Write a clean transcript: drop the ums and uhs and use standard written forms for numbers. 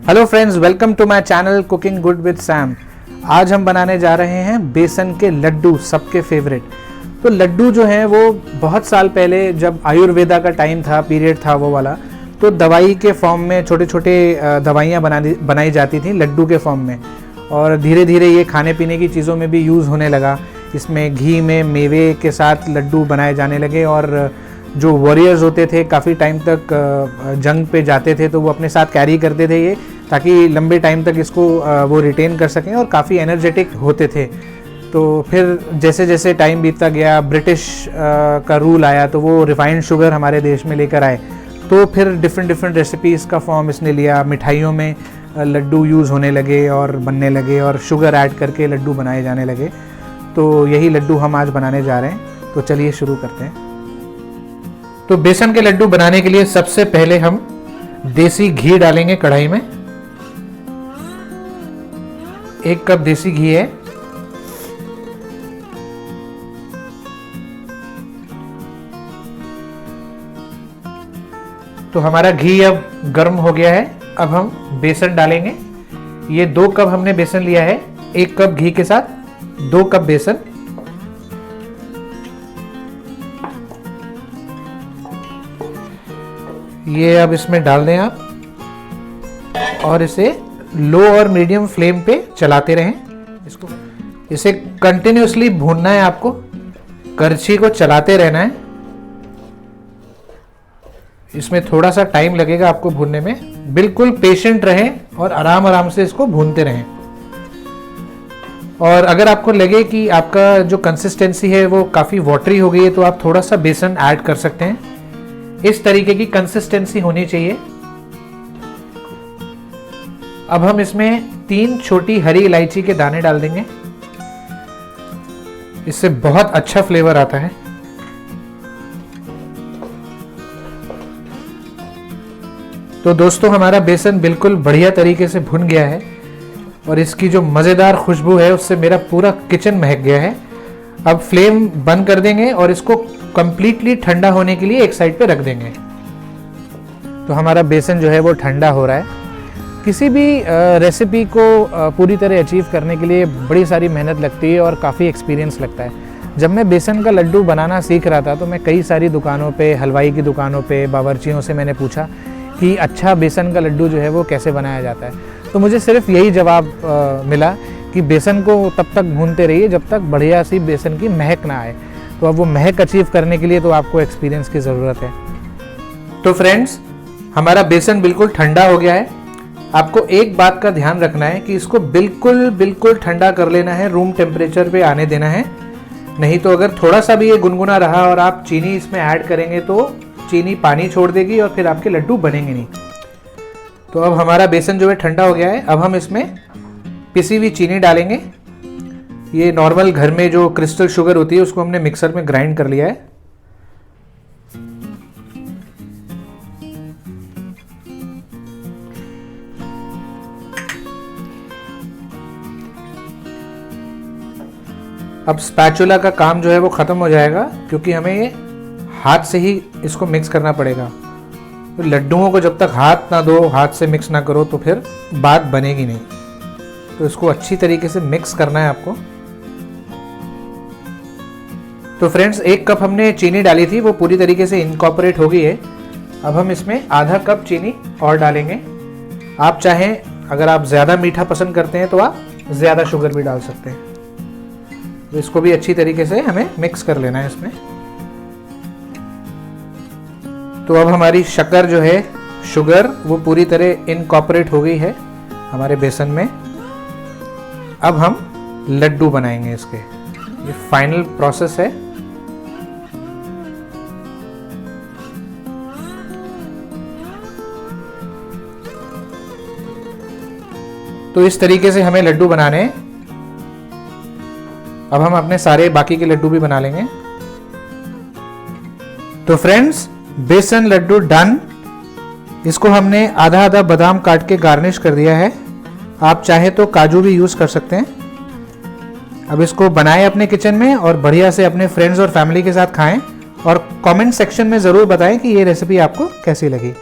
Hello friends, welcome to my channel cooking good with Sam. आज हम बनाने जा रहे हैं बेसन के लड्डू, सबके फेवरेट। तो लड्डू जो हैं वो बहुत साल पहले जब आयुर्वेदा का टाइम था, पीरियड था वो वाला, तो दवाई के फॉर्म में छोटे छोटे दवाइयाँ बनाई जाती थी लड्डू के फॉर्म में। और धीरे धीरे ये खाने पीने की चीज़ों में भी यूज़ होने लगा। इसमें घी में मेवे के साथ लड्डू बनाए जाने लगे और जो वॉरियर्स होते थे काफ़ी टाइम तक जंग पे जाते थे तो वो अपने साथ कैरी करते थे ये, ताकि लंबे टाइम तक इसको वो रिटेन कर सकें और काफ़ी एनर्जेटिक होते थे। तो फिर जैसे जैसे टाइम बीतता गया, ब्रिटिश का रूल आया तो वो रिफाइंड शुगर हमारे देश में लेकर आए। तो फिर डिफरेंट रेसिपीज़ का फॉर्म इसने लिया। मिठाइयों में लड्डू यूज़ होने लगे और बनने लगे और शुगर ऐड करके लड्डू बनाए जाने लगे। तो यही लड्डू हम आज बनाने जा रहे हैं। तो चलिए शुरू करते हैं। तो बेसन के लड्डू बनाने के लिए सबसे पहले हम देसी घी डालेंगे कढ़ाई में। 1 कप देसी घी है। तो हमारा घी अब गर्म हो गया है। अब हम बेसन डालेंगे। ये 2 कप हमने बेसन लिया है। 1 कप घी के साथ 2 कप बेसन। ये अब इसमें डाल दें आप और इसे लो और मीडियम फ्लेम पे चलाते रहें। इसे कंटिन्यूसली भूनना है आपको, करछी को चलाते रहना है। इसमें थोड़ा सा टाइम लगेगा आपको भूनने में। बिल्कुल पेशेंट रहें और आराम आराम से इसको भूनते रहें। और अगर आपको लगे कि आपका जो कंसिस्टेंसी है वो काफ़ी वाटरी हो गई है तो आप थोड़ा सा बेसन ऐड कर सकते हैं। इस तरीके की कंसिस्टेंसी होनी चाहिए। अब हम इसमें 3 छोटी हरी इलायची के दाने डाल देंगे। इससे बहुत अच्छा फ्लेवर आता है। तो दोस्तों, हमारा बेसन बिल्कुल बढ़िया तरीके से भुन गया है और इसकी जो मज़ेदार खुशबू है उससे मेरा पूरा किचन महक गया है। अब फ्लेम बंद कर देंगे और इसको कंप्लीटली ठंडा होने के लिए एक साइड पे रख देंगे। तो हमारा बेसन जो है वो ठंडा हो रहा है। किसी भी रेसिपी को पूरी तरह अचीव करने के लिए बड़ी सारी मेहनत लगती है और काफ़ी एक्सपीरियंस लगता है। जब मैं बेसन का लड्डू बनाना सीख रहा था तो मैं कई सारी दुकानों पे, हलवाई की दुकानों पे, बावर्चियों से मैंने पूछा कि अच्छा बेसन का लड्डू जो है वो कैसे बनाया जाता है। तो मुझे सिर्फ यही जवाब मिला कि बेसन को तब तक भूनते रहिए जब तक बढ़िया सी बेसन की महक ना आए। तो अब वो महक अचीव करने के लिए तो आपको एक्सपीरियंस की ज़रूरत है। तो फ्रेंड्स, हमारा बेसन बिल्कुल ठंडा हो गया है। आपको एक बात का ध्यान रखना है कि इसको बिल्कुल ठंडा कर लेना है, रूम टेम्परेचर पे आने देना है। नहीं तो अगर थोड़ा सा भी ये गुनगुना रहा और आप चीनी इसमें ऐड करेंगे तो चीनी पानी छोड़ देगी और फिर आपके लड्डू बनेंगे नहीं। तो अब हमारा बेसन जो है ठंडा हो गया है। अब हम इसमें पिसी हुई चीनी डालेंगे। ये नॉर्मल घर में जो क्रिस्टल शुगर होती है उसको हमने मिक्सर में ग्राइंड कर लिया है। अब स्पैचुला का काम जो है वो ख़त्म हो जाएगा क्योंकि हमें ये हाथ से ही इसको मिक्स करना पड़ेगा। तो लड्डुओं को जब तक हाथ ना दो, हाथ से मिक्स ना करो तो फिर बात बनेगी नहीं। तो इसको अच्छी तरीके से मिक्स करना है आपको। तो फ्रेंड्स, 1 कप हमने चीनी डाली थी, वो पूरी तरीके से इनकॉर्पोरेट हो गई है। अब हम इसमें आधा कप चीनी और डालेंगे। आप चाहें, अगर आप ज़्यादा मीठा पसंद करते हैं तो आप ज़्यादा शुगर भी डाल सकते हैं। तो इसको भी अच्छी तरीके से हमें मिक्स कर लेना है इसमें। तो अब हमारी शक्कर जो है, शुगर, वो पूरी तरह इनकॉर्पोरेट हो गई है हमारे बेसन में। अब हम लड्डू बनाएंगे इसके। ये फाइनल प्रोसेस है। तो इस तरीके से हमें लड्डू बनाने हैं। अब हम अपने सारे बाकी के लड्डू भी बना लेंगे। तो फ्रेंड्स, बेसन लड्डू डन। इसको हमने आधा आधा बादाम काट के गार्निश कर दिया है। आप चाहे तो काजू भी यूज़ कर सकते हैं। अब इसको बनाएं अपने किचन में और बढ़िया से अपने फ्रेंड्स और फैमिली के साथ खाएं और कमेंट सेक्शन में ज़रूर बताएं कि ये रेसिपी आपको कैसी लगी।